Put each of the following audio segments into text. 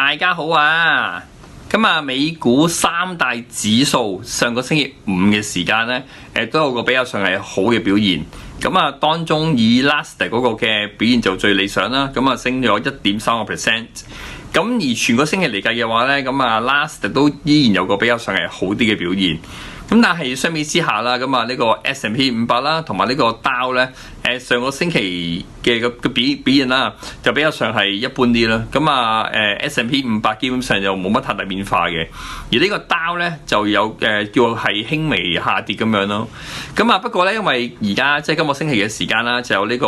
大家好啊！咁啊，美股三大指數上個星期五嘅時間咧，都有個比較上係好嘅表現。咁啊，當中以 Nasdaq 嗰個嘅表現就最理想啦。咁啊，升咗1.3%。咁而全個星期嚟計嘅話咧，咁啊 Nasdaq 都依然有個比較上係好啲嘅表現。咁但係相比之下啦，咁啊呢個 S&P 500啦，同埋呢個 Dow 咧，上個星期嘅個表現啦，就比較上係一般啲啦。咁啊S&P 500基本上就冇乜太大變化嘅，而呢個 Dow 咧就有叫係輕微下跌咁樣咯。咁啊不過咧，因為而家即係今個星期嘅時間啦，就有呢個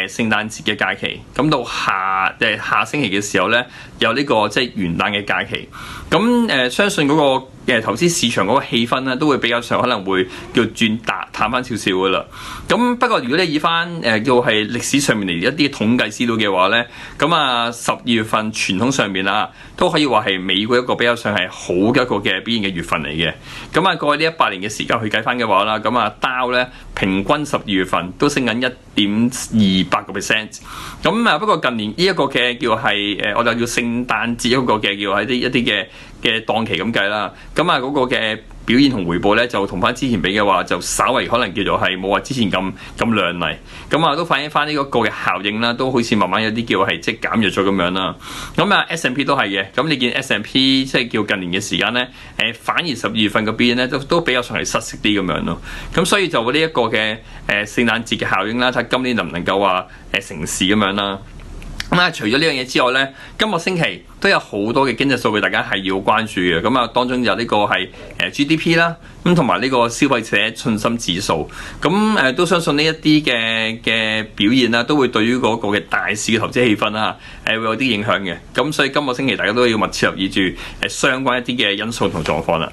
聖誕節嘅假期，咁到下星期嘅時候咧，有呢個即係元旦嘅假期。咁相信嗰個投資市場嗰個氣氛咧，都會比較上可能會叫轉淡翻少少噶啦。咁不過如果你以翻叫係歷史上面嚟一啲統計資料嘅話咧，咁啊12月份傳統上面啦，都可以話係美國一個比較上係好嘅一個嘅表現嘅月份嚟嘅。咁啊過去呢100年嘅時間去計翻嘅話啦，咁啊 Dow 咧平均12月份都升緊1.28%。咁啊不過近年呢一個嘅叫係我就叫聖誕節一個嘅叫係一啲嘅檔期咁計啦。咁啊嗰個嘅表現同回報咧，就同翻之前比嘅話，就稍為可能叫做係冇話之前咁亮麗。咁啊都反映翻呢個嘅效應啦，都好似慢慢有啲叫係即係減弱咗咁樣啦。咁啊 S&P 都係嘅。咁你見 S&P 即係叫近年嘅時間咧，反而12月份嘅表現咧都比較上係失色啲咁樣咯。咁所以就呢一個嘅聖誕節嘅效應啦，睇今年能唔能夠話成事咁樣啦。咁啊，除咗呢樣嘢之外咧，今個星期都有好多嘅經濟數據，大家係要關注嘅。咁啊，當中有呢個係GDP 啦，咁同埋呢個消費者信心指數。咁都相信呢一啲嘅表現啦，都會對於嗰個嘅大市嘅投資氣氛啦，會有啲影響嘅。咁所以今個星期大家都要密切留意住相關一啲嘅因素同狀況啦。